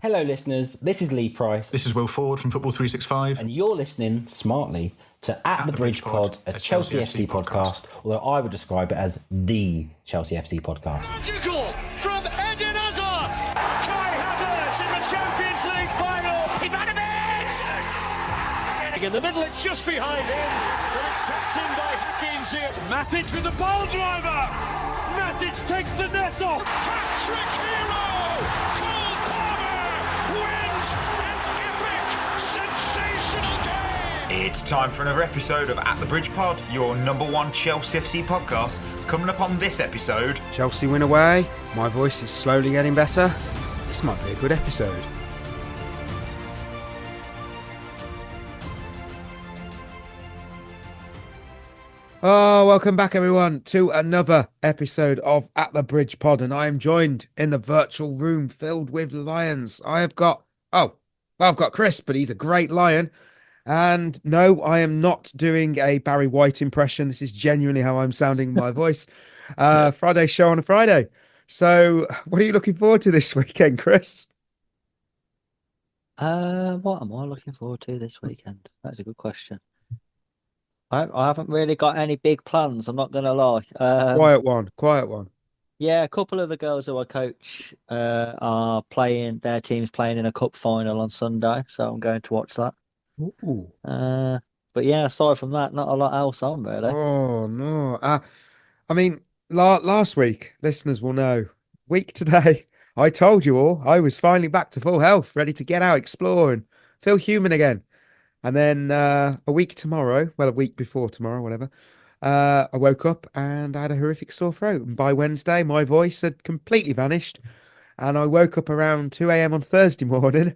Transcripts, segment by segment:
Hello, listeners. This is Lee Price, This is Will Ford from Football 365. and you're listening smartly to At the Bridge Pod, a Chelsea FC podcast, although I would describe it as the Chelsea FC podcast. Magical from Eden Hazard. Kai Havertz in the Champions League final. Ivanovic! In the middle, it's just behind him. But it's tapped in by Hakim Ziyech. Matic with the ball driver. Matic takes the net off. Hat-trick hero. Cole Palmer wins an epic, sensational game. It's time for another episode of At the Bridge Pod, your number one Chelsea FC podcast. Coming up on this episode, Chelsea win away. My voice is slowly getting better. This might be a good episode. Oh, welcome back everyone to another episode of At the Bridge Pod, and I am joined in the virtual room filled with lions. I've got Chris, but he's a great lion. And no, I am not doing a Barry White impression. This is genuinely how I'm sounding in my voice. Friday show on a Friday. So what are you looking forward to this weekend, Chris? What am I looking forward to this weekend? That's a good question. I haven't really got any big plans, I'm not gonna lie. Quiet one. Yeah, a couple of the girls who I coach are playing, their team's playing in a cup final on Sunday, so I'm going to watch that. Ooh. But yeah, aside from that, not a lot else on really. Oh no. I mean, last week, listeners will know, week today, I told you all I was finally back to full health, ready to get out, explore and feel human again. And then a week before tomorrow, whatever, I woke up and I had a horrific sore throat. And by Wednesday, my voice had completely vanished. And I woke up around 2 a.m. on Thursday morning.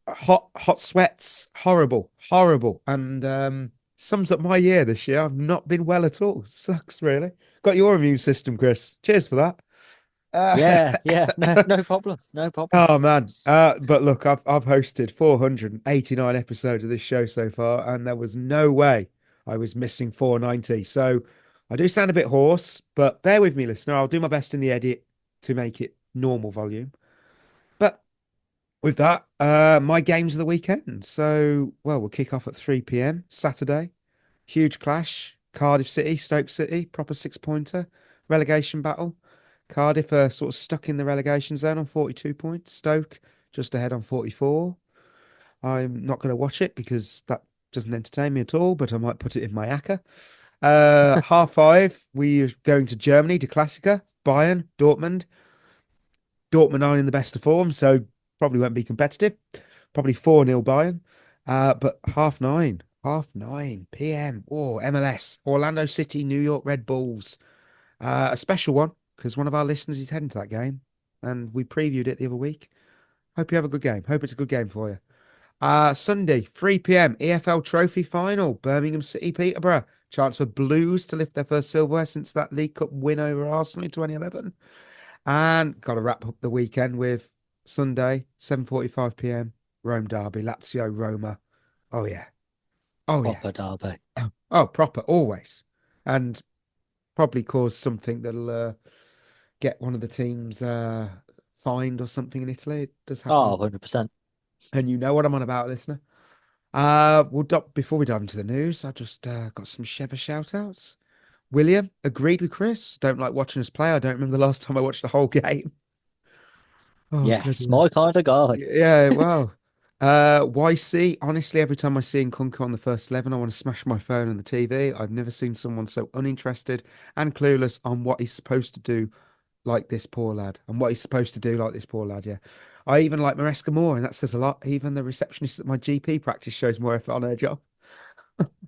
Hot sweats, horrible. And sums up my year this year. I've not been well at all. Sucks, really. Got your immune system, Chris. Cheers for that. Yeah, no problem. Oh man, but look, I've hosted 489 episodes of this show so far, and there was no way I was missing 490. So I do sound a bit hoarse, but bear with me, listener. I'll do my best in the edit to make it normal volume. But with that, my games of the weekend. So, well, we'll kick off at 3 p.m. Saturday. Huge clash. Cardiff City, Stoke City, proper 6-pointer. Relegation battle. Cardiff are sort of stuck in the relegation zone on 42 points. Stoke just ahead on 44. I'm not going to watch it because that doesn't entertain me at all, but I might put it in my ACCA. 5:30, we're going to Germany, to Klassiker, Bayern, Dortmund. Dortmund aren't in the best of form, so probably won't be competitive. Probably 4-0 Bayern. But 9:30 p.m. Oh, MLS, Orlando City, New York Red Bulls. A special one, because one of our listeners is heading to that game, and we previewed it the other week. Hope you have a good game. Hope it's a good game for you. Sunday, 3 p.m, EFL Trophy Final, Birmingham City, Peterborough. Chance for Blues to lift their first silverware since that League Cup win over Arsenal in 2011. And got to wrap up the weekend with Sunday, 7:45 p.m, Rome Derby, Lazio, Roma. Oh, yeah. Proper derby. Oh, proper, always. And probably cause something that'll get one of the teams fined or something in Italy. It does happen. Oh, 100%. And you know what I'm on about, listener. Before we dive into the news, I just got some Shevva shoutouts. William agreed with Chris. Don't like watching us play. I don't remember the last time I watched the whole game. Oh, Yes, my kind of guy. yeah, well. YC, honestly, every time I see Nkunku on the first 11, I want to smash my phone and the TV. I've never seen someone so uninterested and clueless on what he's supposed to do like this poor lad. Yeah. I even like Maresca more, and that says a lot. Even the receptionist at my GP practice shows more effort on her job.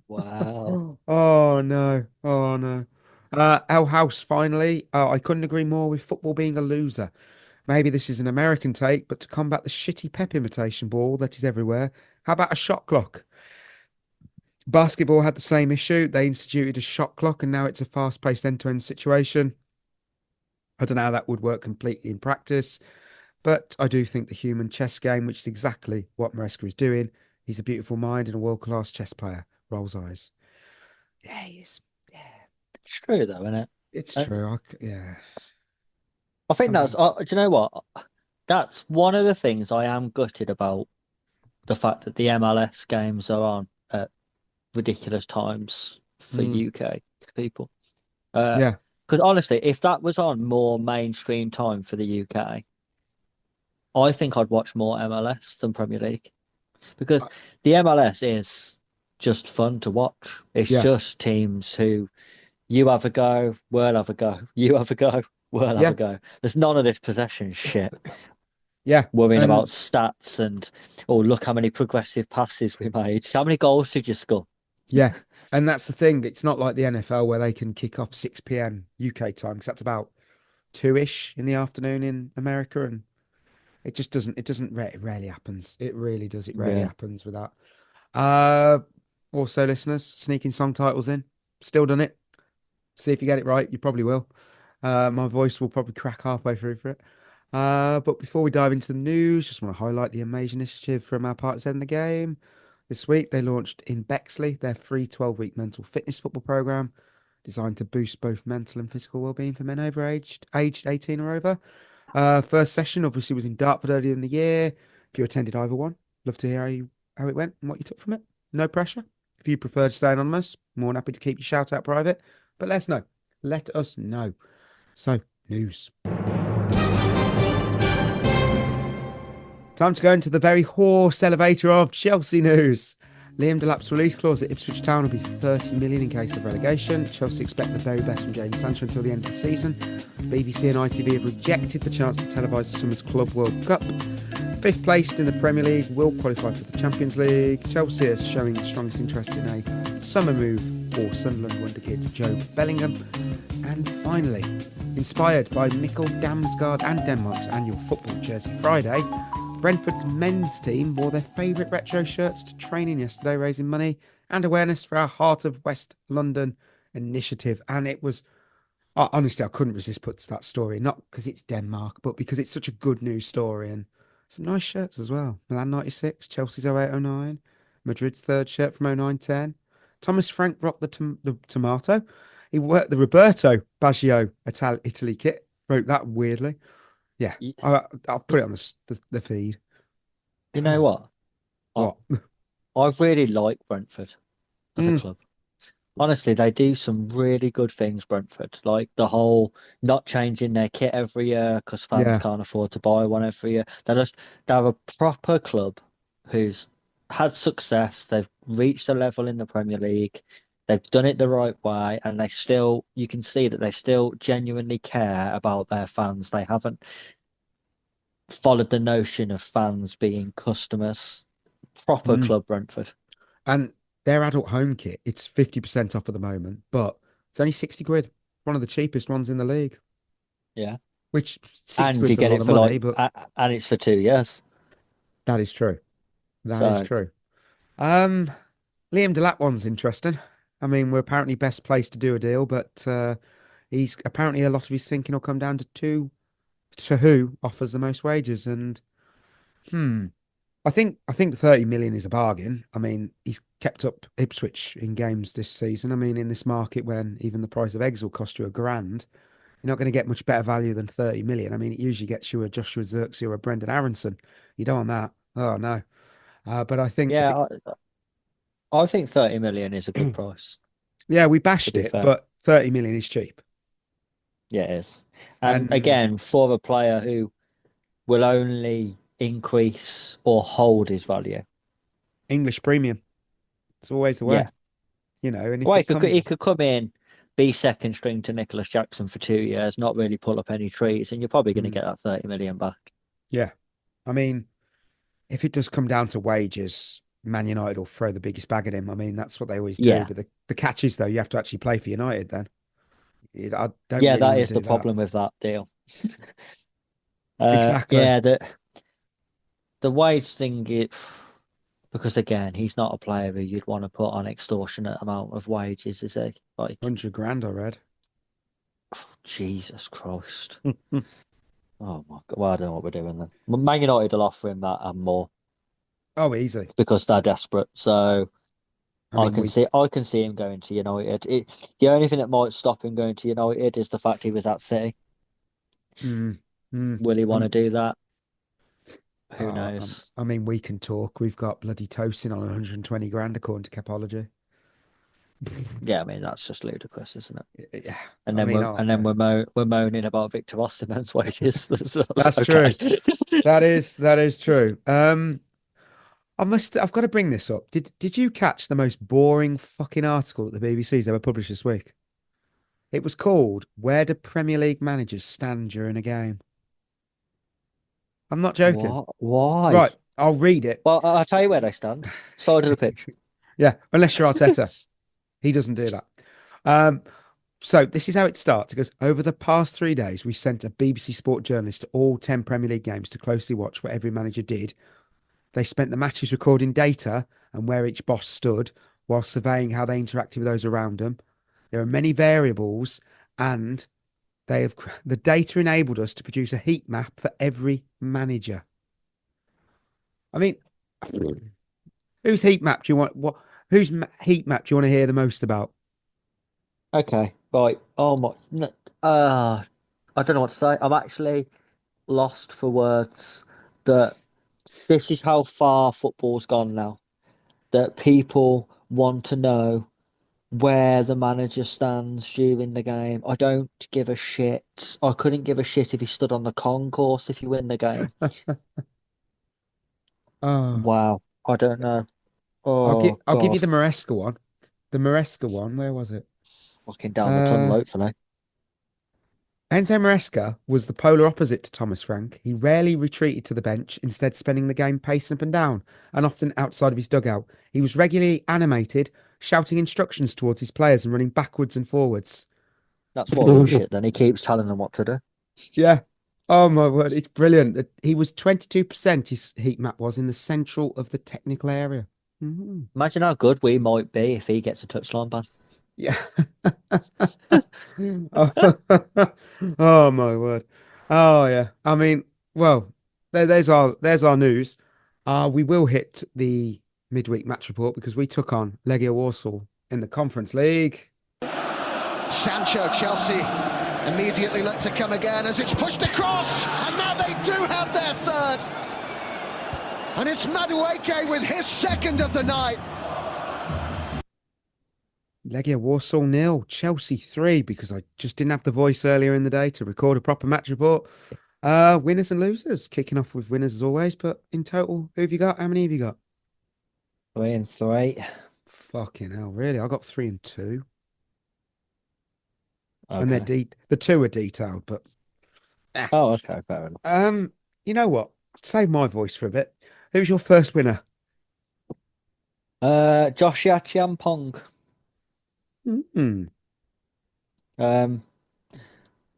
Wow. Oh, no. El House, finally. I couldn't agree more with football being a loser. Maybe this is an American take, but to combat the shitty Pep imitation ball that is everywhere, how about a shot clock? Basketball had the same issue. They instituted a shot clock, and now it's a fast-paced end-to-end situation. I don't know how that would work completely in practice, but I do think the human chess game, which is exactly what Maresca is doing, he's a beautiful mind and a world-class chess player. Rolls eyes. Yeah, he is. Yeah. It's true though, isn't it? It's true. Yeah. I think that's, do you know what? that's one of the things I am gutted about the fact that the MLS games are on at ridiculous times for UK people. Yeah. Because honestly, if that was on more mainstream time for the UK, I think I'd watch more MLS than Premier League. Because the MLS is just fun to watch. It's Yeah. just teams who you have a go, we'll have a go, you have a go, we'll have Yeah. a go. There's none of this possession shit. Yeah. Worrying And about stats and, oh, look how many progressive passes we made. So how many goals did you score? yeah. And that's the thing. It's not like the NFL where they can kick off 6 p.m. UK time, because that's about 2-ish in the afternoon in America. And it rarely happens. It really does. It rarely Yeah. happens with that. Also, listeners, sneaking song titles in. Still done it. See if you get it right. You probably will. My voice will probably crack halfway through for it. But before we dive into the news, just want to highlight the amazing initiative from our partners in the game. This week, they launched in Bexley their free 12-week mental fitness football program designed to boost both mental and physical well-being for men aged 18 or over. First session obviously was in Dartford earlier in the year. If you attended either one, love to hear how it went and what you took from it. No pressure. If you prefer to stay anonymous, more than happy to keep your shout out private. But let us know. Let us know. So, news. Time to go into the very hoarse elevator of Chelsea news. Liam Delap's release clause at Ipswich Town will be 30 million in case of relegation. Chelsea expect the very best from Jadon Sancho until the end of the season. BBC and ITV have rejected the chance to televise the summer's Club World Cup. Fifth placed in the Premier League will qualify for the Champions League. Chelsea is showing the strongest interest in a summer move for Sunderland wonder kid Joe Bellingham. And finally, inspired by Mikkel Damsgaard and Denmark's annual football jersey Friday, Brentford's men's team wore their favourite retro shirts to training yesterday, raising money and awareness for our Heart of West London initiative. And it was, honestly, I couldn't resist putting that story, not because it's Denmark, but because it's such a good news story. And some nice shirts as well. Milan 96, Chelsea's 08-09, Madrid's third shirt from 09-10. Thomas Frank rocked the tomato. He worked the Roberto Baggio Italy kit, wrote that weirdly. Yeah, I'll put it on the feed. You know what? What? I really like Brentford as a club. Honestly, they do some really good things, Brentford. Like the whole not changing their kit every year because fans can't afford to buy one every year. They're a proper club who's had success. They've reached a level in the Premier League. They've done it the right way, and you can see that they still genuinely care about their fans. They haven't followed the notion of fans being customers. Proper club, Brentford. And their adult home kit, it's 50% off at the moment, but it's only 60 quid. One of the cheapest ones in the league. Yeah. Which 60 And quid's you a get lot it of for money, but and it's for 2 years. that is true. That is true. Liam Delap one's interesting. I mean, we're apparently best placed to do a deal, but he's apparently a lot of his thinking will come down to who offers the most wages. And I think 30 million is a bargain. I mean, he's kept up Ipswich in games this season. I mean, in this market when even the price of eggs will cost you £1,000, you're not going to get much better value than 30 million. I mean, it usually gets you a Joshua Zirkzee or a Brendan Aronson. You don't want that. Oh no. But I think I think 30 million is a good price. Yeah, we bashed be it, fair. but 30 million is cheap. Yeah, it is. And And again, for a player who will only increase or hold his value. English premium. It's always the way. Yeah. You know, and if Well, it he could come in, be second string to Nicholas Jackson for 2 years, not really pull up any trees, and you're probably going to get that 30 million back. Yeah. I mean, if it does come down to wages, Man United will throw the biggest bag at him. I mean, that's what they always do. Yeah. But the catch is, though, you have to actually play for United then. I don't Yeah, really that want to is do the that. problem with that deal. Exactly. Yeah, the wage thing, because again, he's not a player who you'd want to put on extortionate amount of wages, is he? Like, 100 grand, I read. Jesus Christ. Oh my God. Well, I don't know what we're doing then. Man United will offer him that and more Oh, easy. because they're desperate. So I mean, I can see him going to United. The only thing that might stop him going to United is the fact he was at City. Will he want to do that? Who knows? I mean, we can talk. We've got bloody Tosin on 120 grand according to Capology. Yeah, I mean that's just ludicrous, isn't it? Yeah, And I then mean, we're moaning about Victor Osimhen's wages. that's Okay. true. That is true. I've got to bring this up. Did you catch the most boring fucking article that the BBC's ever published this week? It was called "Where do Premier League managers stand during a game?" I'm not joking. What? Why? Right, I'll read it. Well, I'll tell you where they stand. Side of the pitch. Yeah, unless you're Arteta. He doesn't do that. So this is how it starts. It goes, over the past 3 days, we sent a BBC Sport journalist to all 10 Premier League games to closely watch what every manager did. They spent the matches recording data and where each boss stood while surveying how they interacted with those around them. There are many variables and the data enabled us to produce a heat map for every manager. I mean, whose heat map do you want? Heat map do you want to hear the most about? Okay, right. Oh my. I don't know what to say. I'm actually lost for words. That this is how far football's gone now. That people want to know where the manager stands during the game. I don't give a shit. I couldn't give a shit if he stood on the concourse if you win the game. Oh, Wow. I don't know. I'll give Oh I'll give you God. the Maresca one. The Maresca one. Where was it? Fucking down the tunnel, Uh, hopefully. Enzo Maresca was the polar opposite to Thomas Frank. He rarely retreated to the bench, instead spending the game pacing up and down, and often outside of his dugout. He was regularly animated, shouting instructions towards his players and running backwards and forwards. That's why we're shit then. He keeps telling them what to do. Yeah. Oh my word, it's brilliant. He was 22%, his heat map was in the central of the technical area. Mhm. Imagine how good we might be if he gets a touchline ban. Yeah. Oh my word. Oh yeah. I mean, well, there's our news. We will hit the midweek match report because we took on Legia Warsaw in the Conference League. Sancho, Chelsea immediately look to come again as it's pushed across, and now they do have their third. And it's Madueke with his second of the night. Legia Warsaw 0, Chelsea 3, because I just didn't have the voice earlier in the day to record a proper match report. Winners and losers, kicking off with winners as always, but in total, who have you got? How many have you got? 3 and 3. Fucking hell, really? I got 3 and 2. Okay. And the 2 are detailed, but Oh, okay, fair enough. you know what? Save my voice for a bit. Who's your first winner? Josh Yachiampong.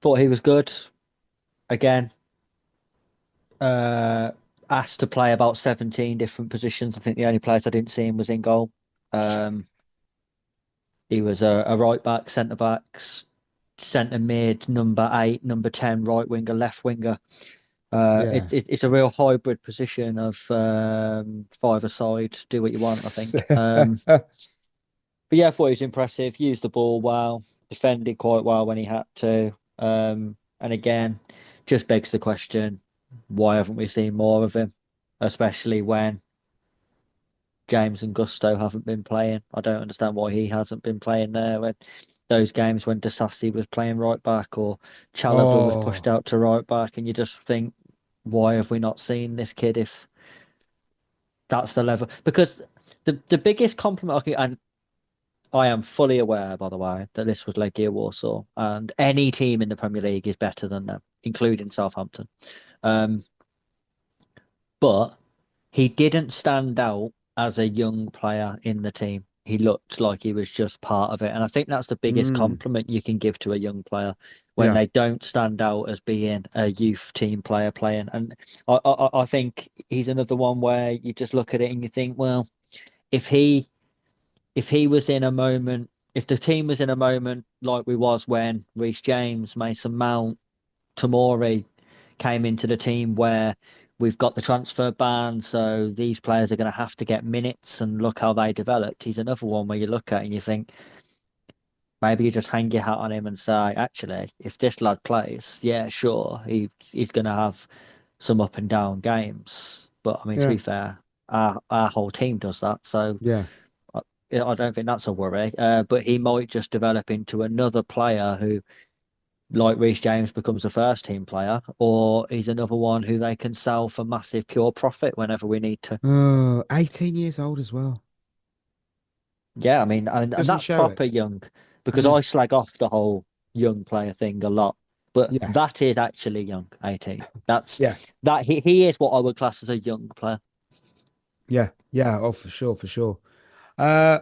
Thought he was good. Again, asked to play about 17 different positions. I think the only place I didn't see him was in goal. He was a right back, centre backs, centre mid, number 8, number 10, right winger, left winger. Yeah. It's a real hybrid position of 5-a-side, do what you want, I think. But yeah, I thought he was impressive. Used the ball well, defended quite well when he had to. And again, just begs the question, why haven't we seen more of him? Especially when James and Gusto haven't been playing. I don't understand why he hasn't been playing there when those games when Disasi was playing right back or Chalobah was pushed out to right back, and you just think, why have we not seen this kid if that's the level? Because the biggest compliment and I am fully aware, by the way, that this was Legia Warsaw, and any team in the Premier League is better than them, including Southampton. But he didn't stand out as a young player in the team. He looked like he was just part of it. And I think that's the biggest compliment you can give to a young player when they don't stand out as being a youth team player playing. And I think he's another one where you just look at it and you think, well, if he was in a moment, if the team was in a moment like we was when Reece James, Mason Mount, Tomori came into the team where we've got the transfer ban, so these players are going to have to get minutes, and look how they developed. He's another one where you look at and you think, maybe you just hang your hat on him and say, actually, if this lad plays, yeah, sure, he's going to have some up and down games. But I mean, to Yeah. be fair, our whole team does that. So Yeah. I don't think that's a worry. But he might just develop into another player who, like Reece James, becomes a first team player, or he's another one who they can sell for massive pure profit whenever we need to. Oh, 18 years old as well. Yeah, I mean, and Doesn't that's show it. proper young because Yeah. I slag off the whole young player thing a lot. But Yeah. that is actually young, 18. That's Yeah. that he is what I would class as a young player. Yeah. Yeah. Oh, for sure. For sure. Uh,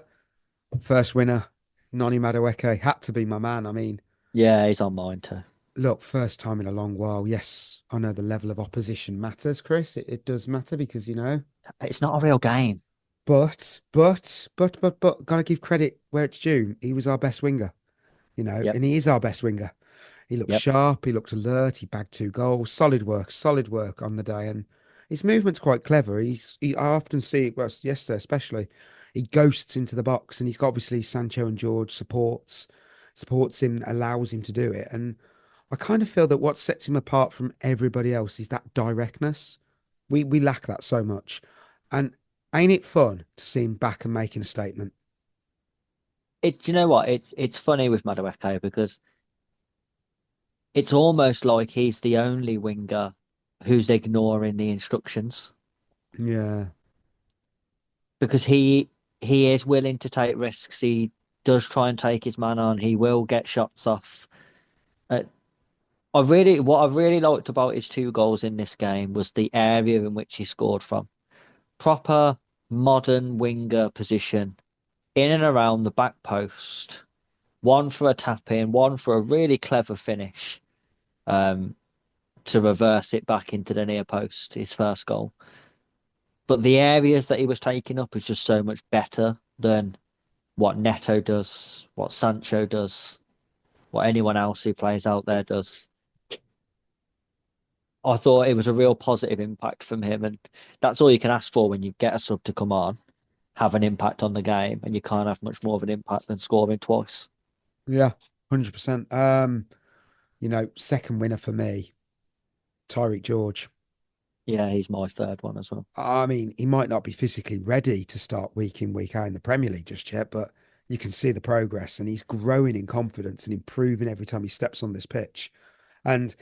First winner, Noni Madueke, had to be my man. I mean, Yeah, he's on mine too. look, first time in a long while. Yes, I know the level of opposition matters, Chris. It does matter because, It's not a real game. but, gotta give credit where it's due. He was our best winger, Yep, and he is our best winger. He looked yep. sharp, he looked alert, he bagged 2 goals. Solid work on the day. And his movement's quite clever. I often see, well, yesterday especially, he ghosts into the box and he's got obviously Sancho and George supports him, allows him to do it. And I kind of feel that what sets him apart from everybody else is that directness. We lack that so much. And ain't it fun to see him back and making a statement? You know what? It's funny with Madueke because it's almost like he's the only winger who's ignoring the instructions Yeah. because he is willing to take risks. He does try and take his man on. He will get shots off. Uh, what I really liked about his 2 goals in this game was the area in which he scored from. Proper modern winger position in and around the back post. One for a tap in, one for a really clever finish to reverse it back into the near post, his first goal. But the areas that he was taking up is just so much better than what Neto does, what Sancho does, what anyone else who plays out there does. I thought it was a real positive impact from him, and that's all you can ask for when you get a sub to come on, have an impact on the game, and you can't have much more of an impact than scoring twice. Yeah, 100%. Second winner for me, Tyrique George. Yeah, he's my third one as well. I mean, he might not be physically ready to start week in, week out in the Premier League just yet, but you can see the progress and he's growing in confidence and improving every time he steps on this pitch. And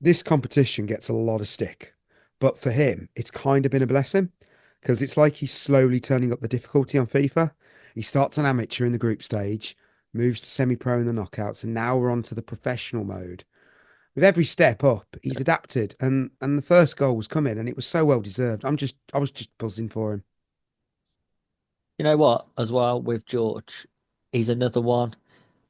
this competition gets a lot of stick, but for him, it's kind of been a blessing because it's like he's slowly turning up the difficulty on FIFA. He starts an amateur in the group stage, moves to semi-pro in the knockouts, and now we're on to the professional mode. With every step up, he's adapted, and the first goal was coming, and it was so well deserved. I was just buzzing for him. You know what, as well, with George, he's another one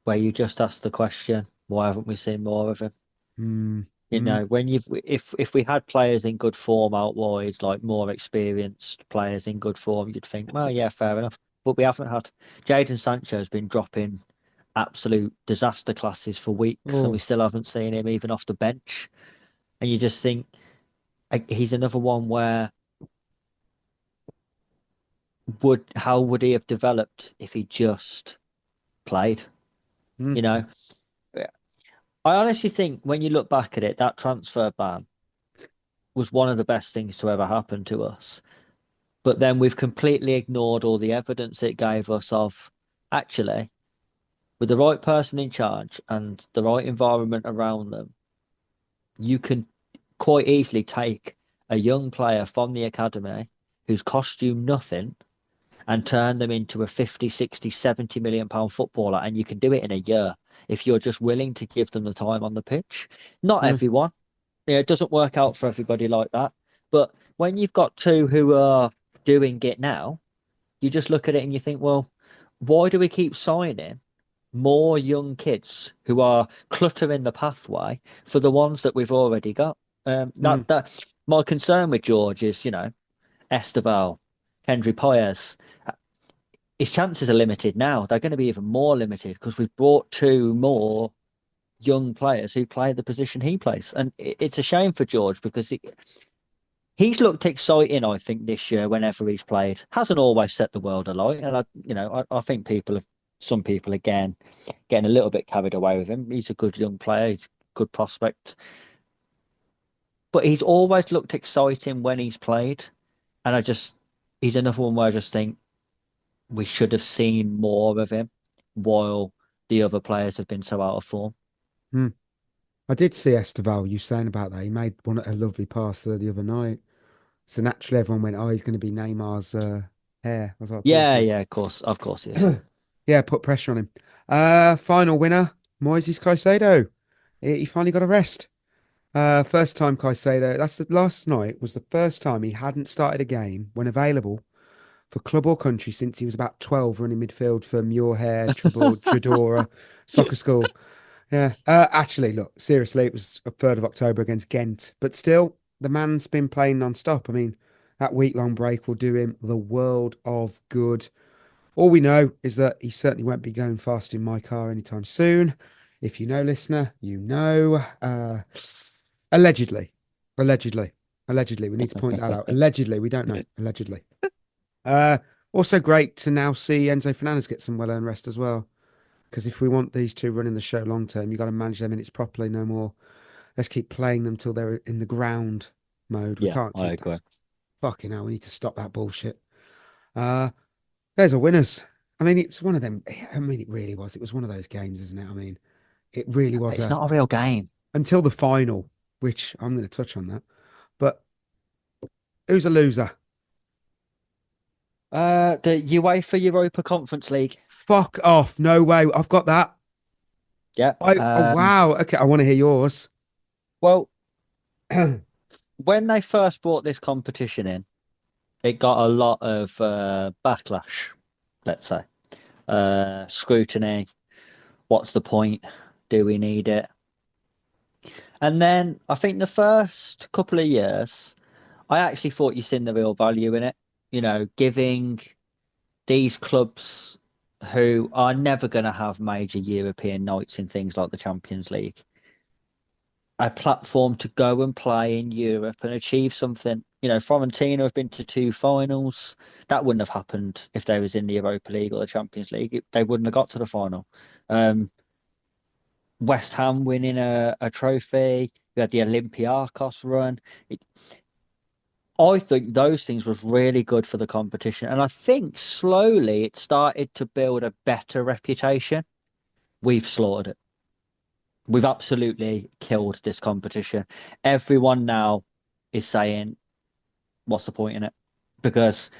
where you just ask the question, why haven't we seen more of him? You know, when if we had players in good form out wide, like more experienced players in good form, you'd think, well, yeah, fair enough. But we haven't had. Jadon Sancho has been dropping absolute disaster classes for weeks, and we still haven't seen him even off the bench. And you just think he's another one where how would he have developed if he just played? You know, I honestly think when you look back at it, that transfer ban was one of the best things to ever happen to us. But then we've completely ignored all the evidence it gave us of actually, with the right person in charge and the right environment around them, you can quite easily take a young player from the academy who's cost you nothing and turn them into a 50, 60, 70 million pound footballer. And you can do it in a year if you're just willing to give them the time on the pitch. Not everyone. It doesn't work out for everybody like that. But when you've got two who are doing it now, you just look at it and you think, well, why do we keep signing more young kids who are cluttering the pathway for the ones that we've already got? That my concern with George is, Esteval, Kendry Poyes. His chances are limited now. They're going to be even more limited because we've brought 2 more young players who play the position he plays. And it's a shame for George because he's looked exciting, I think, this year whenever he's played. Hasn't always set the world alight. And I think some people again getting a little bit carried away with him. He's a good young player. He's a good prospect. but he's always looked exciting when he's played. And he's another one where I just think we should have seen more of him while the other players have been so out of form. I did see Esteval, you saying about that. He made a lovely pass the other night. So naturally, everyone went, "Oh, he's going to be Neymar's hair." I was like, "Of course he is." Yeah, of course he is. Yeah, put pressure on him. Final winner, Moises Caicedo. He finally got a rest. First time Caicedo. Last night was the first time he hadn't started a game when available for club or country since he was about 12, running midfield for Muirhair, Tradora, soccer school. Yeah. Actually, look, seriously, it was a 3rd of October against Ghent, but still, the man's been playing non-stop. I mean, that week-long break will do him the world of good. All we know is that he certainly won't be going fast in my car anytime soon. If you know, listener, you know. Allegedly. We need to point that out. Allegedly, we don't know. Allegedly. Also great to now see Enzo Fernandez get some well-earned rest as well. Because if we want these two running the show long term, you've got to manage their minutes properly. No more. Let's keep playing them till they're in the ground mode. We can't keep that. Fucking hell, we need to stop that bullshit. There's a winners. I mean, it's one of them. I mean, it really was. It was one of those games, isn't it? I mean, it really was. It's not a real game. Until the final, which I'm going to touch on that. But who's a loser? The UEFA Europa Conference League. Fuck off. No way. I've got that. Yeah. Oh, wow. Okay, I want to hear yours. Well, when they first brought this competition in, it got a lot of backlash, let's say. Scrutiny. What's the point? Do we need it? And then I think the first couple of years, I actually thought you seen the real value in it. You know, giving these clubs who are never going to have major European nights in things like the Champions League a platform to go and play in Europe and achieve something. You know, Fiorentina have been to 2 finals. That wouldn't have happened if they was in the Europa League or the Champions League. They wouldn't have got to the final. West Ham winning a trophy. You had the Olympiacos run. I think those things was really good for the competition. And I think slowly it started to build a better reputation. We've slaughtered it. We've absolutely killed this competition. Everyone now is saying, what's the point in it? Because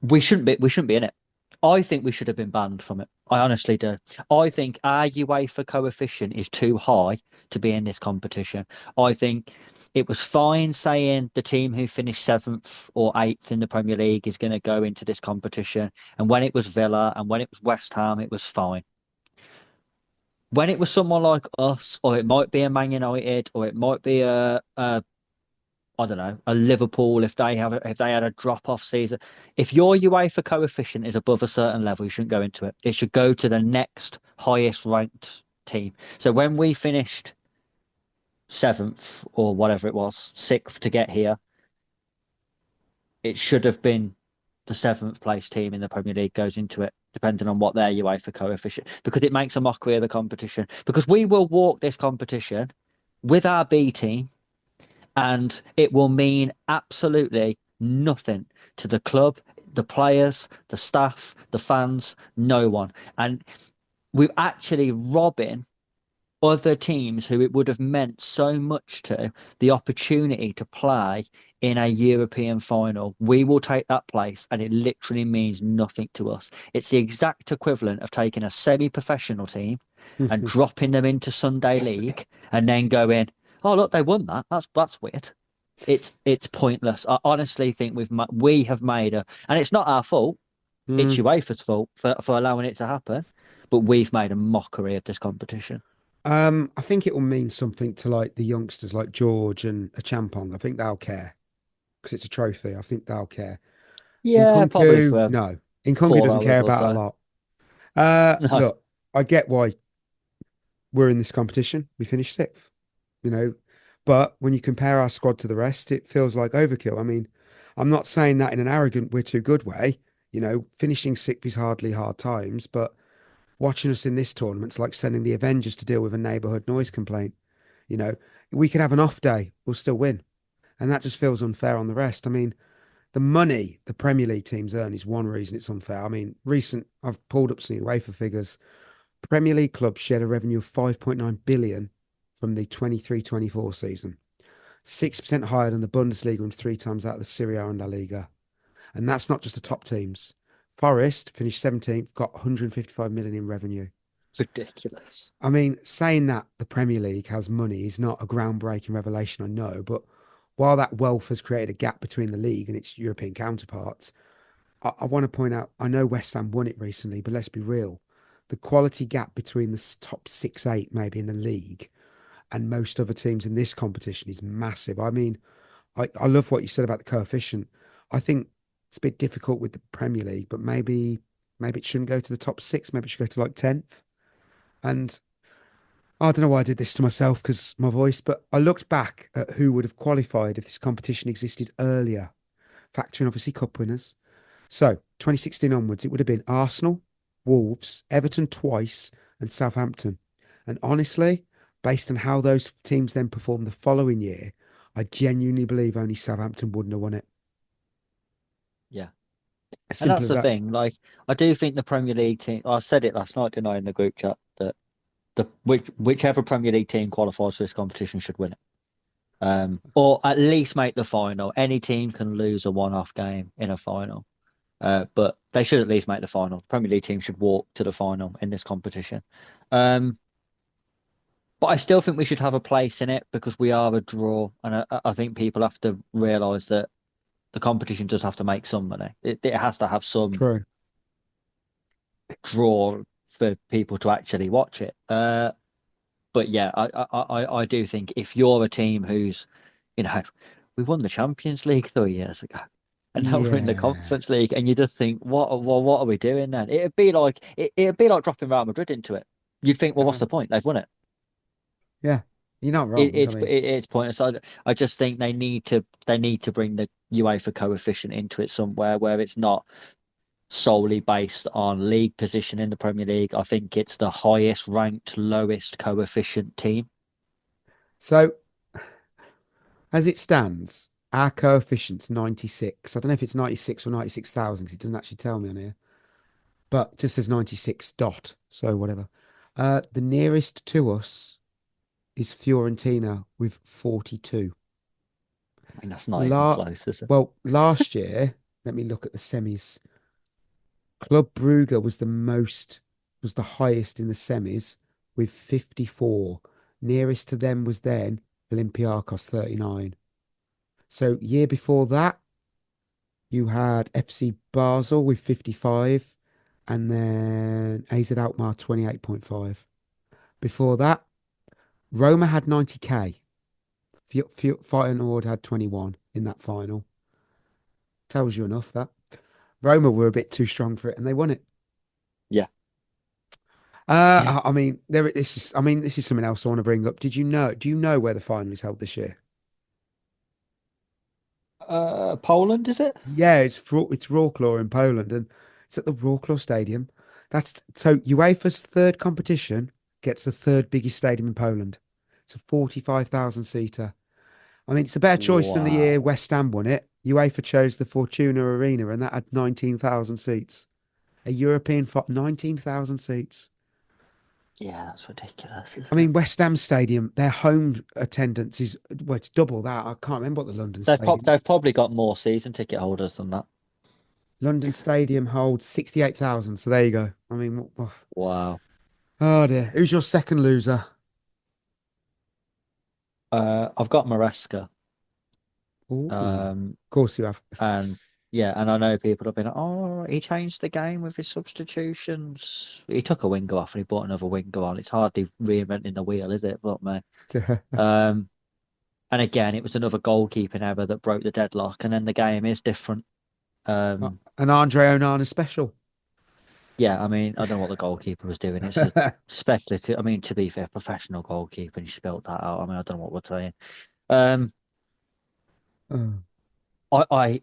we shouldn't be in it. I think we should have been banned from it. I honestly do. I think our UEFA coefficient is too high to be in this competition. I think it was fine saying the team who finished 7th or 8th in the Premier League is going to go into this competition. And when it was Villa and when it was West Ham, it was fine. When it was someone like us, or it might be a Man United, or it might be a I don't know, a Liverpool if they had a drop-off season. If your UEFA coefficient is above a certain level, you shouldn't go into it. It should go to the next highest ranked team. So when we finished 7th or whatever it was, 6th to get here, it should have been the 7th place team in the Premier League goes into it, depending on what their UEFA coefficient, because it makes a mockery of the competition. Because we will walk this competition with our B team, and it will mean absolutely nothing to the club, the players, the staff, the fans, no one. And we're actually robbing other teams who it would have meant so much to the opportunity to play in a European final. We will take that place, and it literally means nothing to us. It's the exact equivalent of taking a semi-professional team and dropping them into Sunday League and then going, oh, look, they won that. That's weird. It's pointless. I honestly think we have made and it's not our fault. It's UEFA's fault for allowing it to happen. But we've made a mockery of this competition. I think it will mean something to like the youngsters like George and a Champong. I think they'll care because it's a trophy. I think they'll care. Yeah, Nkunku, probably for no. Nkunku doesn't care about a lot. No. Look, I get why we're in this competition. We finished 6th, you know, but when you compare our squad to the rest, it feels like overkill. I mean, I'm not saying that in an arrogant, we're too good way. You know, finishing 6th is hardly hard times, but watching us in this tournament's like sending the Avengers to deal with a neighbourhood noise complaint. You know, we could have an off day, we'll still win. And that just feels unfair on the rest. I mean, the money the Premier League teams earn is one reason it's unfair. I mean, I've pulled up some UEFA figures. Premier League clubs shared a revenue of 5.9 billion from the 23-24 season. 6% higher than the Bundesliga and 3 times out of the Serie A and La Liga. And that's not just the top teams. Forest finished 17th, got 155 million in revenue. Ridiculous. I mean, saying that the Premier League has money is not a groundbreaking revelation, I know, but while that wealth has created a gap between the league and its European counterparts, I want to point out, I know West Ham won it recently, but let's be real. The quality gap between the top 6-8 maybe in the league and most other teams in this competition is massive. I mean, I love what you said about the coefficient. I think it's a bit difficult with the Premier League, but maybe it shouldn't go to the top 6. Maybe it should go to like 10th. And I don't know why I did this to myself because my voice, but I looked back at who would have qualified if this competition existed earlier, factoring obviously cup winners. So 2016 onwards, it would have been Arsenal, Wolves, Everton twice, and Southampton. And honestly, based on how those teams then performed the following year, I genuinely believe only Southampton wouldn't have won it. Yeah. As And simple that's as the that. thing. Like, I do think the Premier League team, I said it last night, didn't I, in the group chat, that whichever Premier League team qualifies for this competition should win it. Or at least make the final. Any team can lose a one-off game in a final. But they should at least make the final. The Premier League team should walk to the final in this competition. But I still think we should have a place in it because we are a draw. And I think people have to realise that the competition does have to make some money. It has to have some True. draw for people to actually watch it. But yeah, I do think if you're a team who's, we won the Champions League 3 years ago, and now we're in the Yeah. Conference League, and you just think, what are we doing then? It'd be like dropping Real Madrid into it. You'd think, well, what's the point? They've won it. Yeah, you're not wrong. It's pointless. I just think they need to bring the UEFA coefficient into it somewhere where it's not solely based on league position in the Premier League. I think it's the highest ranked, lowest coefficient team. So, as it stands, our coefficient's 96. I don't know if it's 96 or 96,000 because it doesn't actually tell me on here. But just says 96 dot. So whatever. The nearest to us is Fiorentina with 42. I mean, that's not even close, is it? Well, last year, let me look at the semis. Club Brugge was the highest in the semis with 54. Nearest to them was then Olympiacos 39. So year before that, you had FC Basel with 55 and then AZ Alkmaar 28.5. Before that, Roma had 90k. Feyenoord had 21 in that final. Tells you enough that. Roma were a bit too strong for it and they won it. Yeah. I mean, this is something else I want to bring up. Do you know where the final is held this year? Poland, is it? Yeah, it's Wrocław in Poland, and it's at the Wrocław Stadium. So UEFA's third competition gets the third biggest stadium in Poland. It's a 45,000 seater. I mean, it's a better choice than the year West Ham won it. UEFA chose the Fortuna Arena, and that had 19,000 seats. A European 19,000 seats. Yeah, that's ridiculous. I mean, West Ham Stadium, their home attendance is, well, it's double that. I can't remember what the London Stadium. They've probably got more season ticket holders than that. London Stadium holds 68,000. So there you go. I mean, wow. Oh dear. Who's your second loser? I've got Maresca. Of course you have. And yeah, and I know people have been like, oh, he changed the game with his substitutions. He took a winger off and he brought another winger on. It's hardly reinventing the wheel, is it? But man, and again, it was another goalkeeping error that broke the deadlock, and then the game is different. An Andre Onana special. Yeah, I mean, I don't know what the goalkeeper was doing. It's a speculative. I mean, to be fair, professional goalkeeper, and he spelt that out. I mean, I don't know what we're saying. I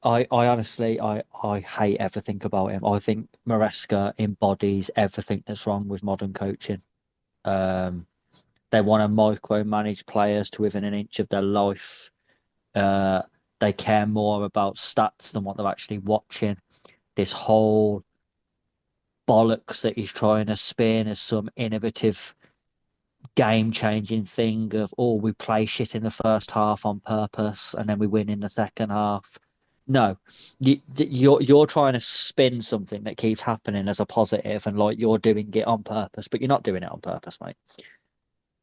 honestly, I hate everything about him. I think Maresca embodies everything that's wrong with modern coaching. They want to micromanage players to within an inch of their life. They care more about stats than what they're actually watching. This whole bollocks that he's trying to spin as some innovative game-changing thing of, oh, we play shit in the first half on purpose and then we win in the second half. No, you're trying to spin something that keeps happening as a positive, and like you're doing it on purpose, but you're not doing it on purpose, mate.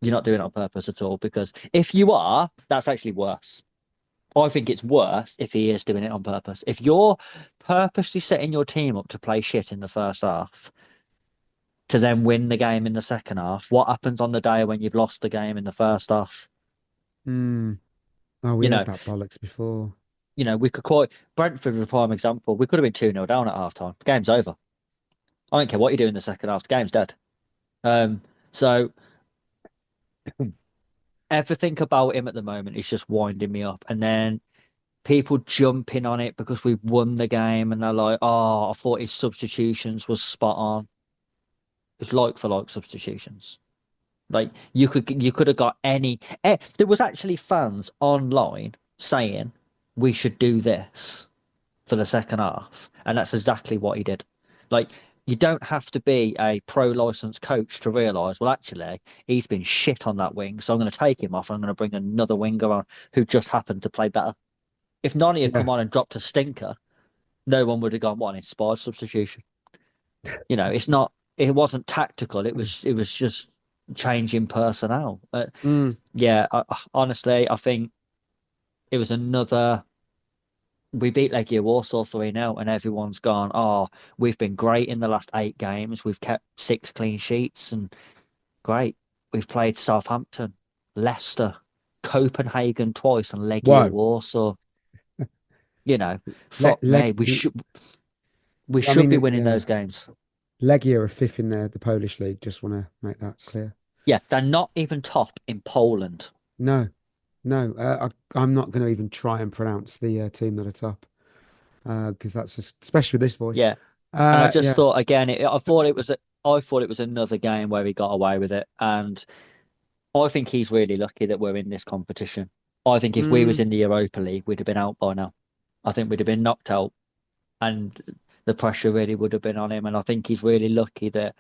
You're not doing it on purpose at all, because if you are, that's actually worse. I think it's worse if he is doing it on purpose. If you're purposely setting your team up to play shit in the first half to then win the game in the second half, what happens on the day when you've lost the game in the first half? Oh, we had that bollocks before. We could quite Brentford was a prime example. We could have been 2-0 down at half time. The game's over. I don't care what you do in the second half. The game's dead. So everything about him at the moment is just winding me up. And then people jumping on it because we won the game, and they're like, "Oh, I thought his substitutions was spot on." It's like for like substitutions. Like you could have got any. There was actually fans online saying we should do this for the second half, and that's exactly what he did. Like, you don't have to be a pro-licensed coach to realise, well, actually, he's been shit on that wing, so I'm going to take him off and I'm going to bring another winger on who just happened to play better. If Noni had come on and dropped a stinker, no one would have gone, what an inspired substitution. It wasn't tactical. It was just changing personnel. Honestly, I think it was another. We beat Legia Warsaw 3-0, and everyone's gone, oh, we've been great in the last 8 games. We've kept 6 clean sheets, and great. We've played Southampton, Leicester, Copenhagen twice, and Legia Warsaw. Fuck me. We should be winning those games. Legia are 5th in the Polish league. Just want to make that clear. Yeah, they're not even top in Poland. No. I'm not going to even try and pronounce the team that are top, because that's just, especially with this voice. Yeah, and I just thought again. I thought it was another game where he got away with it, and I think he's really lucky that we're in this competition. I think if we was in the Europa League, we'd have been out by now. I think we'd have been knocked out, and the pressure really would have been on him. And I think he's really lucky that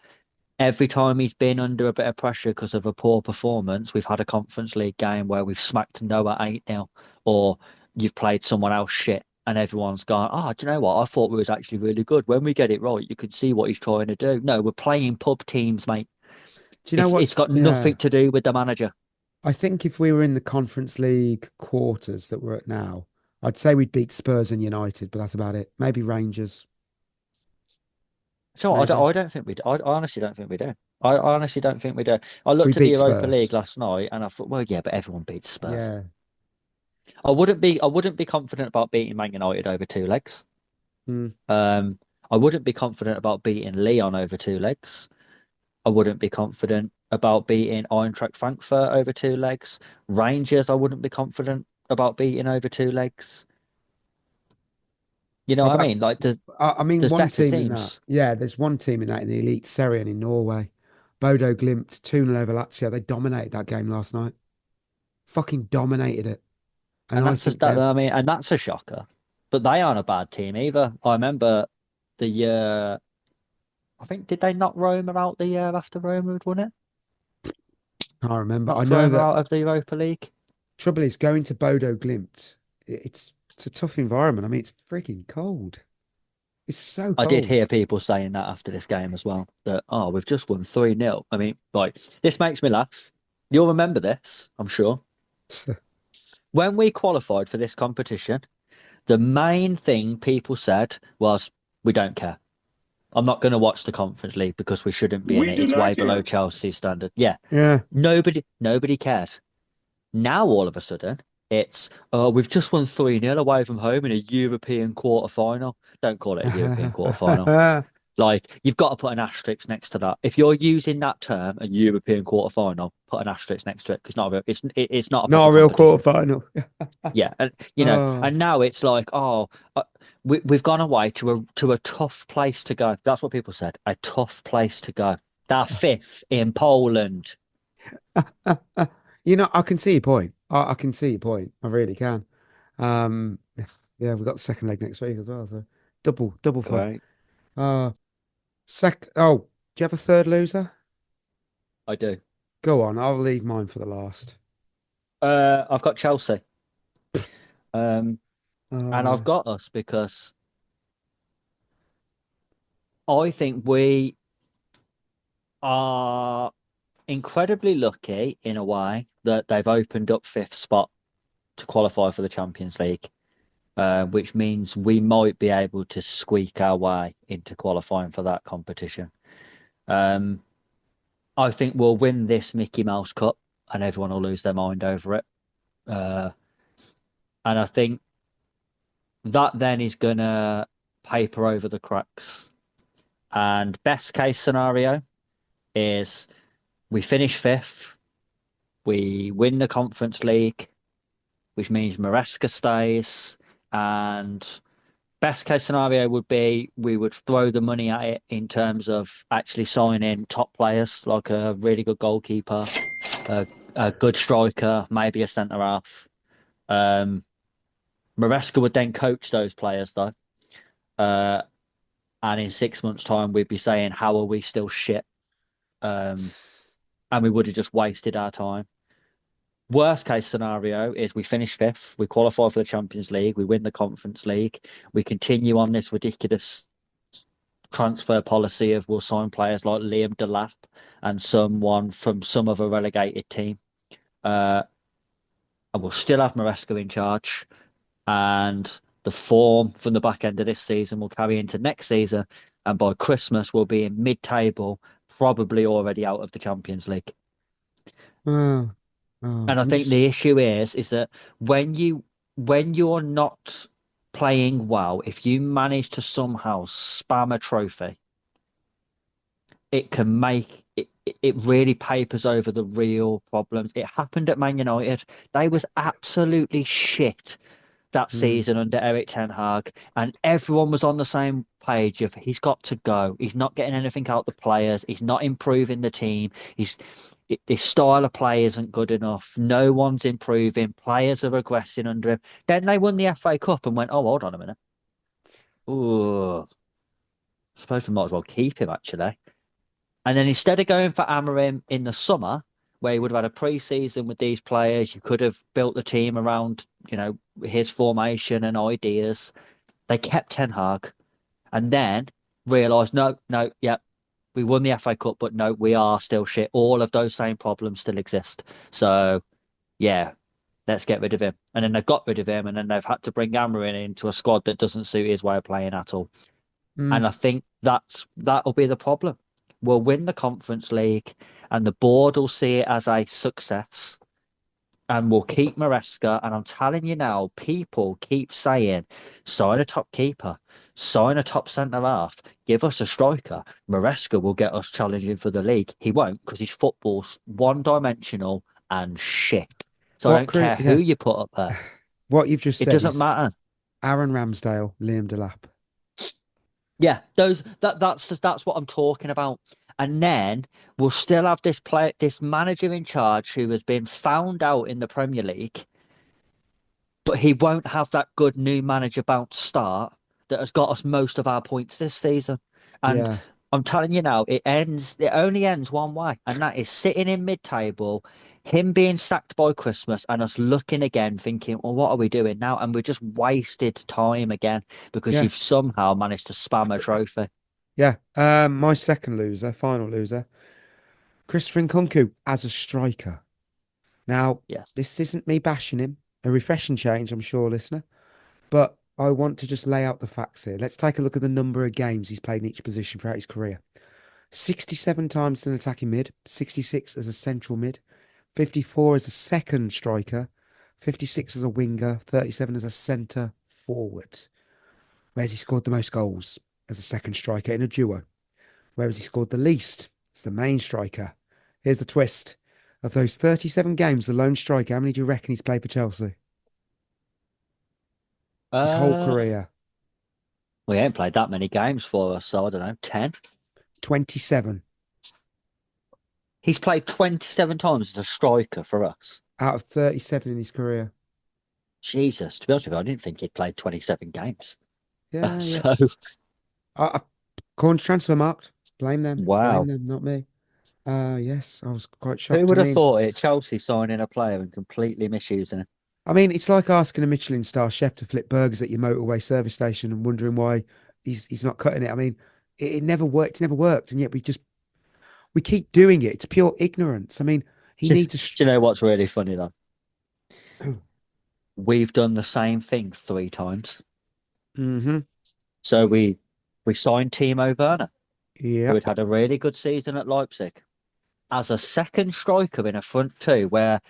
every time he's been under a bit of pressure because of a poor performance, we've had a Conference League game where we've smacked Noah 8-0, or you've played someone else shit and everyone's gone, oh, do you know what? I thought we was actually really good. When we get it right, you can see what he's trying to do. No, we're playing pub teams, mate. Do you know what? It's got nothing to do with the manager. I think if we were in the Conference League quarters that we're at now, I'd say we'd beat Spurs and United, but that's about it. Maybe Rangers. So I don't think we do. I honestly don't think we do. I honestly don't think we do. I looked at the Europa League last night and I thought, well, yeah, but everyone beats Spurs. Yeah. I wouldn't be confident about beating Man United over 2 legs. I wouldn't be confident about beating Lyon over 2 legs. I wouldn't be confident about beating Eintracht Frankfurt over 2 legs. Rangers, I wouldn't be confident about beating over 2 legs. You know what I mean? Like, there's one team teams. in that. Yeah, there's one team in that in the Elite Serie in Norway. Bodo Glimt, 2-0 over Lazio. They dominated that game last night. Fucking dominated it. And that's a shocker. But they aren't a bad team either. I remember the year. I think, did they knock Roma out the year after Roma had won it? I remember. I know that out of the Europa League. Trouble is, going to Bodo Glimt, it's a tough environment. I mean, it's freaking cold. It's so cold. I did hear people saying that after this game as well, that, oh, we've just won 3-0. I mean, like, this makes me laugh. You'll remember this, I'm sure. When we qualified for this competition, the main thing people said was, we don't care. I'm not going to watch the Conference League because we shouldn't be in it. It's way below Chelsea's standard. Yeah. Nobody cared. Now, all of a sudden, it's, we've just won 3-0 away from home in a European quarter-final. Don't call it a European quarter-final. Like, you've got to put an asterisk next to that. If you're using that term, a European quarter-final, put an asterisk next to it, because it's not a real quarter-final. Yeah, and and now it's like, we've gone away to a tough place to go. That's what people said. A tough place to go. They're 5th in Poland. I can see your point. I can see your point. I really can. Um, yeah, we've got the second leg next week as well, so double fun. Right. Uh, oh, do you have a third loser? I do. Go on, I'll leave mine for the last. I've got Chelsea. Um, Oh and I've no. got us because I think we are incredibly lucky in a way that they've opened up fifth spot to qualify for the Champions League, which means we might be able to squeak our way into qualifying for that competition. I think we'll win this Mickey Mouse Cup and everyone will lose their mind over it. And I think that then is going to paper over the cracks. And best case scenario is we finish fifth, we win the Conference League, which means Maresca stays. And best case scenario would be we would throw the money at it in terms of actually signing top players like a really good goalkeeper, a good striker, maybe a centre half. Maresca would then coach those players though. And in 6 months' time, we'd be saying, how are we still shit? And we would have just wasted our time. Worst case scenario is we finish fifth, we qualify for the Champions League, we win the Conference League, we continue on this ridiculous transfer policy of we'll sign players like Liam Delap and someone from some other relegated team. And we'll still have Maresca in charge. And the form from the back end of this season will carry into next season. And by Christmas, we'll be in mid-table, probably already out of the Champions League. Oh, And I think the issue is that when you're not playing well, if you manage to somehow spam a trophy, it can make it really papers over the real problems. It happened at Man United. They was absolutely shit that season under Eric Ten Hag, and everyone was on the same page of he's got to go. He's not getting anything out of the players. He's not improving the team. His style of play isn't good enough. No one's improving. Players are regressing under him. Then they won the FA Cup and went, oh, hold on a minute. Oh, I suppose we might as well keep him actually. And then instead of going for Amorim in the summer, where you would have had a pre-season with these players, you could have built the team around, his formation and ideas. They kept Ten Hag and then realised, no, we won the FA Cup, but no, we are still shit. All of those same problems still exist. So, yeah, let's get rid of him. And then they've got rid of him, and then they've had to bring Amorim into a squad that doesn't suit his way of playing at all. And I think that'll be the problem. We'll win the Conference League and the board will see it as a success and we'll keep Maresca. And I'm telling you now, people keep saying, sign a top keeper, sign a top centre half, give us a striker. Maresca will get us challenging for the league. He won't because his football's one-dimensional and shit. So I don't care who you put up there. What you've just said it doesn't matter. Aaron Ramsdale, Liam Delap. Yeah, that's what I'm talking about. And then we'll still have this manager in charge who has been found out in the Premier League, but he won't have that good new manager bounce start that has got us most of our points this season. And I'm telling you now, it only ends one way, and that is sitting in mid-table, him being sacked by Christmas, and us looking again, thinking, well, what are we doing now? And we just wasted time again because you've somehow managed to spam a trophy. Yeah. My final loser, Christopher Nkunku as a striker. Now, this isn't me bashing him. A refreshing change, I'm sure, listener. But I want to just lay out the facts here. Let's take a look at the number of games he's played in each position throughout his career. 67 times as an attacking mid, 66 as a central mid, 54 as a second striker, 56 as a winger, 37 as a centre forward. Where's he scored the most goals? As a second striker in a duo. Where has he scored the least? As the main striker. Here's the twist. Of those 37 games, the lone striker, how many do you reckon he's played for Chelsea? His whole career. We ain't played that many games for us, so I don't know, 10? 27. He's played 27 times as a striker for us. Out of 37 in his career. Jesus, to be honest with you, I didn't think he'd played 27 games. Yeah, So, Corn transfer marked. Blame them. wow. Blame them, not me. Yes, I was quite shocked. Who would have thought it? Chelsea signing a player and completely misusing him. I mean, it's like asking a Michelin star chef to flip burgers at your motorway service station and wondering why he's not cutting it. I mean, it never worked. It's never worked, and yet we keep doing it. It's pure ignorance. I mean, he needs to. Do you know what's really funny though? We've done the same thing 3 times. Mm-hmm. So we signed Timo Werner, Yeah. who had had a really good season at Leipzig, as a second striker in a front two. Where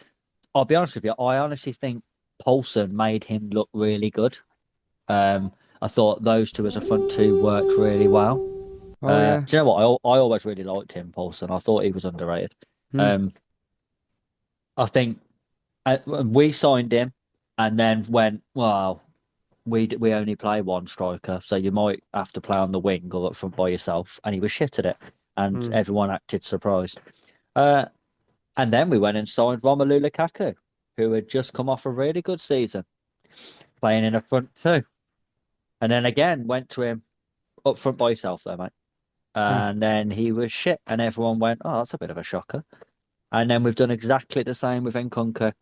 I'll be honest with you, I honestly think Poulsen made him look really good. I thought those two as a front two worked really well. Oh, yeah. Do you know what? I always really liked him, Poulsen. I thought he was underrated. I think we signed him and then went, well, we only play one striker, so you might have to play on the wing or up front by yourself. And he was shit at it, and everyone acted surprised. And then we went and signed Romelu Lukaku, who had just come off a really good season, playing in a front two. And then again, went to him up front by yourself, though, mate. And then he was shit, and everyone went, oh, that's a bit of a shocker. And then we've done exactly the same with Nkunku.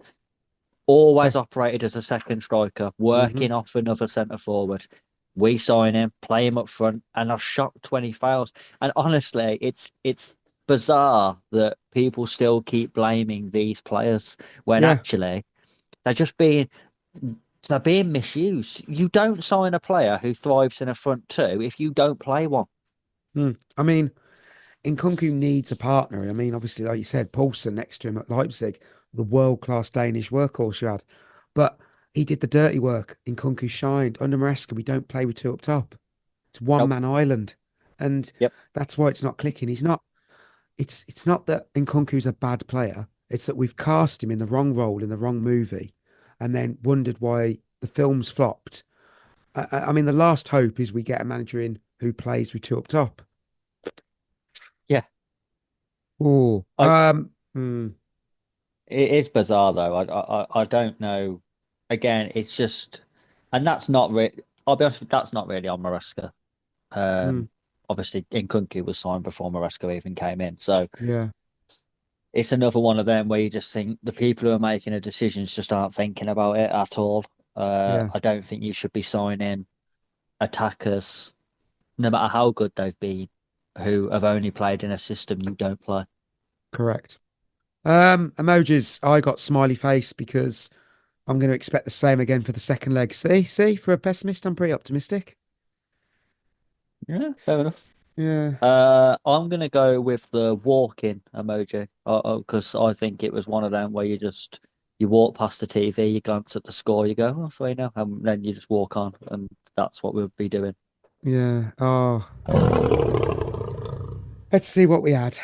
Always operated as a second striker, working off another centre forward. We sign him, play him up front, and I've shot 20 fouls. And honestly, it's bizarre that people still keep blaming these players when actually they're being misused. You don't sign a player who thrives in a front two if you don't play one. I mean, Nkunku needs a partner. I mean, obviously, like you said, Poulsen next to him at Leipzig, the world-class Danish workhorse you had. But he did the dirty work. Nkunku shined. Under Maresca, we don't play with 2 up top. It's one-man island. And that's why it's not clicking. It's not that Nkunku's a bad player. It's that we've cast him in the wrong role, in the wrong movie, and then wondered why the film's flopped. I mean, the last hope is we get a manager in who plays with 2 up top. Yeah. Oh, It is bizarre though. I don't know. Again, it's just, and that's not really. I'll be honest, that's not really on Maresca. Obviously, Nkunku was signed before Maresca even came in, so yeah, it's another one of them where you just think the people who are making the decisions just aren't thinking about it at all. I don't think you should be signing attackers, no matter how good they've been, who have only played in a system you don't play. correct. Emojis. I got smiley face because I'm going to expect the same again for the second leg. See, for a pessimist, I'm pretty optimistic. Yeah, fair enough. Yeah. I'm gonna go with the walk-in emoji because I think it was one of them where you walk past the TV, you glance at the score, you go, oh, sorry, no, and then you just walk on, and that's what we'll be doing. Yeah. Oh. Let's see what we had.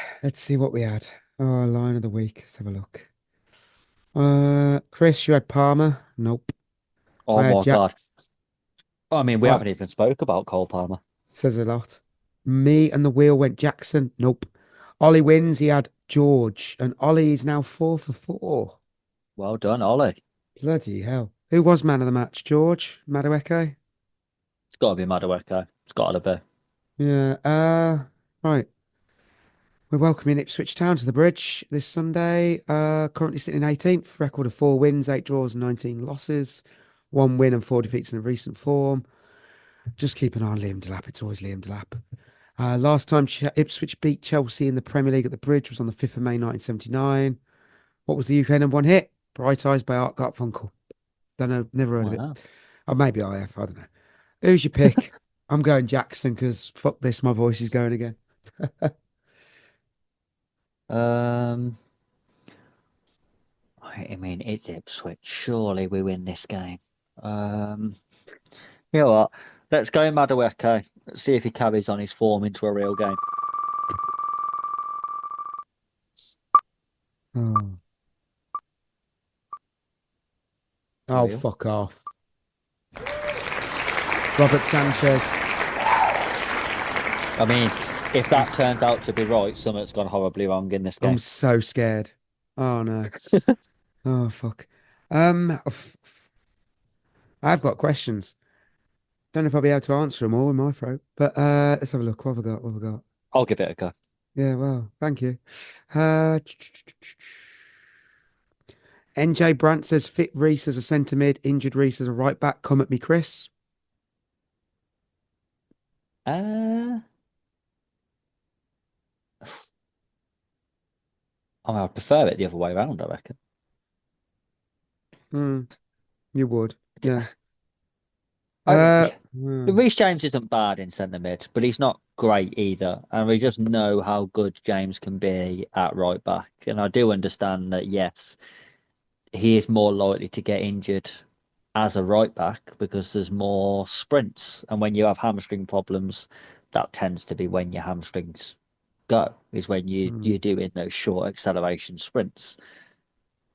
Oh, line of the week. Let's have a look. Chris, you had Palmer? Nope. Oh I had my Jack- God. I mean, we What? haven't even spoke about Cole Palmer. Says a lot. Me and the wheel went Jackson. Nope. Ollie wins. He had George, and Ollie is now 4 for 4. Well done, Ollie. Bloody hell. Who was man of the match? George? Madueke? It's got to be Madueke. It's got to be. Yeah. Right. We're welcoming Ipswich Town to the bridge this Sunday. Currently sitting in 18th. Record of 4 wins, 8 draws, and 19 losses. 1 win and 4 defeats in a recent form. Just keep an eye on Liam Delap. It's always Liam Delap. Last time Ipswich beat Chelsea in the Premier League at the Bridge was on the 5th of May 1979. What was the UK #1 hit? Bright Eyes by Art Garfunkel. Don't know, never heard of Wow. it. Or maybe I have, I don't know. Who's your pick? I'm going Jackson because fuck this, my voice is going again. I mean, it's Ipswich. Surely we win this game. You know what? Let's go Madueke. Let's see if he carries on his form into a real game. Oh, fuck off. Robert Sanchez. I mean, If that turns out to be right, something's gone horribly wrong in this game. I'm so scared. Oh no. Oh fuck. I've got questions. Don't know if I'll be able to answer them all in my throat. But let's have a look. What have I got? What have I got? I'll give it a go. Yeah, well, thank you. NJ Brandt says fit Reese as a centre mid, injured Reese as a right back. Come at me, Chris. I'd prefer it the other way around, I reckon. You would, yeah. Reece James isn't bad in centre mid, but he's not great either. And we just know how good James can be at right back. And I do understand that, yes, he is more likely to get injured as a right back because there's more sprints. And when you have hamstring problems, that tends to be when your hamstrings go, is when you're doing those short acceleration sprints.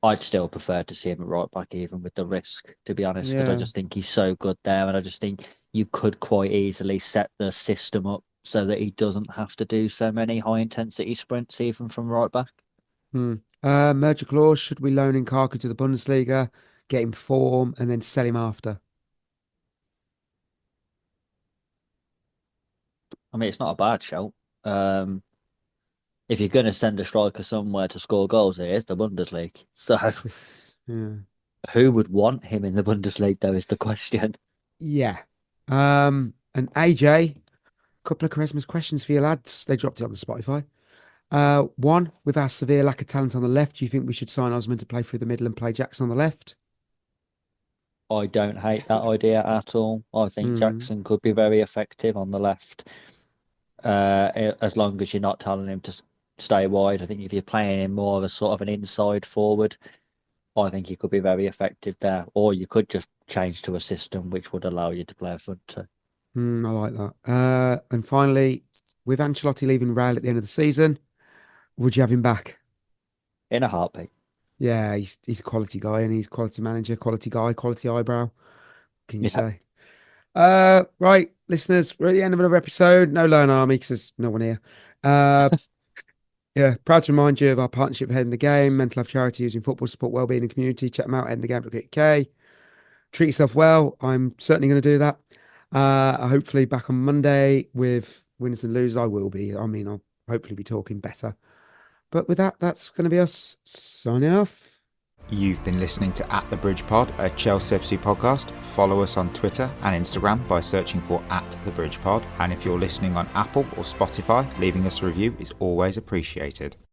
I'd still prefer to see him at right back, even with the risk, to be honest, because I just think he's so good there. And I just think you could quite easily set the system up so that he doesn't have to do so many high intensity sprints, even from right back. Merger clause, should we loan Nkaku to the Bundesliga, get him form, and then sell him after? I mean, it's not a bad shout. If you're going to send a striker somewhere to score goals, it is the Bundesliga. So who would want him in the Bundesliga, though, is the question. Yeah. And AJ, a couple of Quaresma's questions for you lads. They dropped it on the Spotify. One, with our severe lack of talent on the left, do you think we should sign Osman to play through the middle and play Jackson on the left? I don't hate that idea at all. I think Jackson could be very effective on the left, as long as you're not telling him to stay wide. I think if you're playing him more of a sort of an inside forward, I think he could be very effective there. Or you could just change to a system which would allow you to play a front two. I like that. And finally, with Ancelotti leaving Real at the end of the season, would you have him back? In a heartbeat. Yeah, he's a quality guy, and he's quality manager, quality guy, quality eyebrow. Can you say? Right, listeners, we're at the end of another episode. No Lone Army because there's no one here. Yeah, proud to remind you of our partnership with Head in the Game, mental health charity using football to support wellbeing and community. Check them out, headinthegame.co.uk. Treat yourself well. I'm certainly going to do that. Hopefully back on Monday with winners and losers. I will be. I mean, I'll hopefully be talking better. But with that, that's going to be us signing off. You've been listening to At The Bridge Pod, a Chelsea FC podcast. Follow us on Twitter and Instagram by searching for At The Bridge Pod. And if you're listening on Apple or Spotify, leaving us a review is always appreciated.